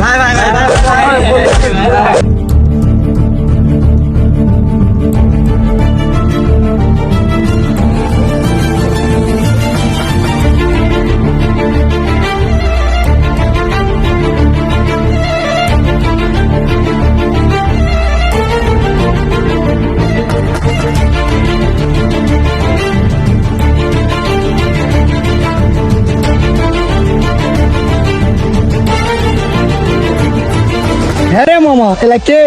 ভাই ভাই ভাই ভাই হ্যাঁ রে মামা, এলা কে?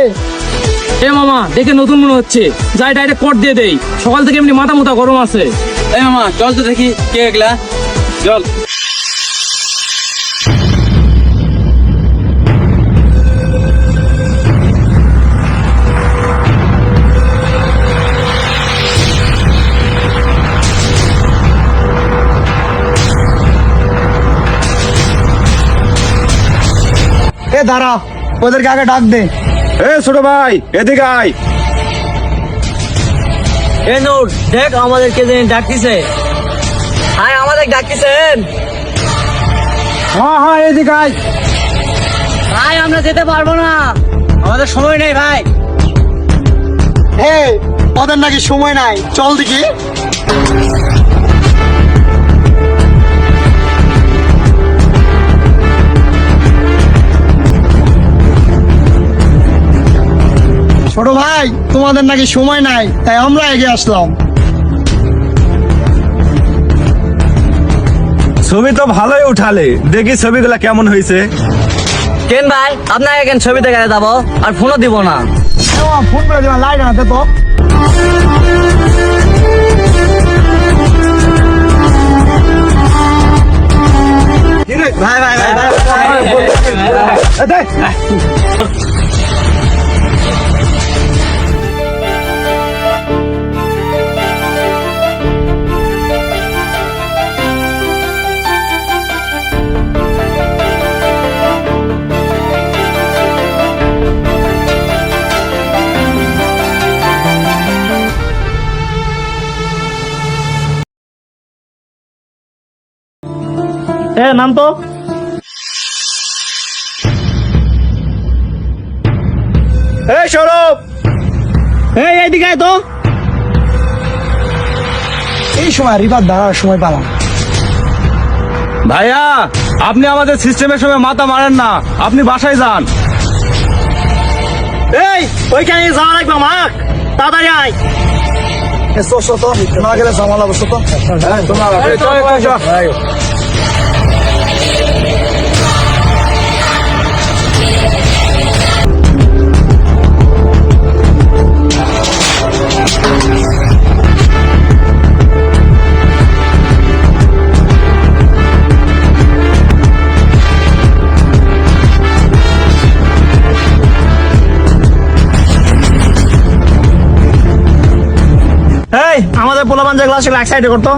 এ মামা দেখে নতুন মনে হচ্ছে, যাই ডাইরেক্ট কোট দিয়ে দেই। সকাল থেকে এমনি মাথা মুথা গরম আছে। এই মামা চল তো দেখি কে এগুলা। চল এ দাঁড়া, ওদেরকে আগে ডাক দে। এ ছোট ভাই এদিকে আয়। এ নূর দেখ আমাদেরকে ডাকতেছে। হাই আমাদের ডাকতেছেন। হ্যাঁ হ্যাঁ, এদিকে আয়। ভাই আমরা যেতে পারবো না, আমাদের সময় নেই ভাই। এই ওদের নাকি সময় নাই, চল দেখি। ছোট ভাই তোমাদের নাকি সময় নাই, তাই আমরা এগিয়ে আসলাম। ছবি তো ভালোই উঠালে, দেখি ছবিগুলা কেমন হয়েছে। কেন ভাই আপনাকে কেন ছবি দেখে যাবো, আর ফোনও দিব না। ফোন করে দিলাম, লাইট আনাতে তো। ভাই ভাই ভাই নাম তো এই সৌরভ, এইদিকে আয় তো। এই সময় রিভার দাঁড়ার সময় পালাম। ভাইয়া আপনি আমাদের সিস্টেমের সময় মাথা মারেন না, আপনি বাসায় যান। এই ওইখানে যাওয়া লাগবে মাক, তাড়াতাড়ি আয়। তো না গেলে ঝামেলা বসতো তো। এই আমাদের পোলাপান যে গ্লাস এক সাইডে করতো।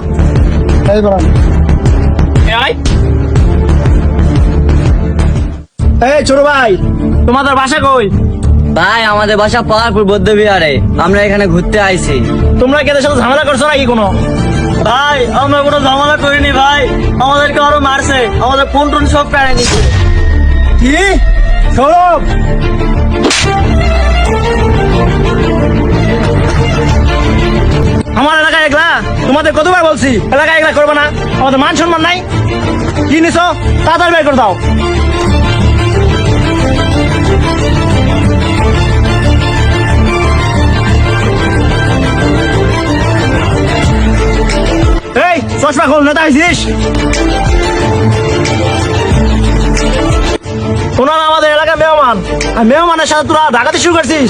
এই ছোট ভাই তোমাদের বাসা কই? ভাই আমাদের বাসা পাহাড়পুর বৌদ্ধ বিহারে, আমরা এখানে ঘুরতে আইছি। তোমরা কি এদের সাথে ঝামেলা করছো নাকি কোনো? ভাই আমরা কোনো ঝামেলা করিনি ভাই, আমাদেরকে আরো মারছে, আমাদের ফোন টোন সব কেড়ে নিচ্ছে। কি সৌরভ? আমার এলাকায় এগুলা তোমাদের কতবার বলছি, এলাকায় এগুলা করবে না, আমাদের মান সম্মান নাই। কি নিছো তাড়াতাড়ি বের করে দাও। এই চশমা খোল, নেতা আইছিস? ওনারা আমাদের এলাকার মেহমান, আর মেহমানের সাথে তোরা ডাকাতি শুরু করছিস।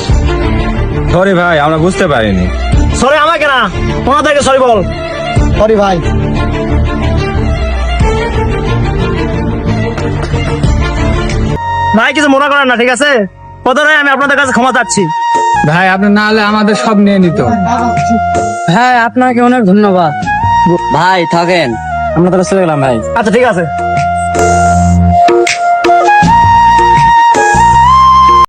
সরি ভাই, আমরা বুঝতে পারিনি। সরি আমাকে না, ওনাদেরকে সরি বল। সরি ভাই। ভাই কিছু মনে করেন না, ঠিক আছে? প্রথমে আমি আপনাদের কাছে ক্ষমা চাচ্ছি। ভাই আপনি না হলে আমাদের সব নিয়ে নিত। হ্যাঁ আপনাকে অনেক ধন্যবাদ। ভাই থাকেন, আমরা তাহলে চলে গেলাম ভাই। আচ্ছা ঠিক আছে।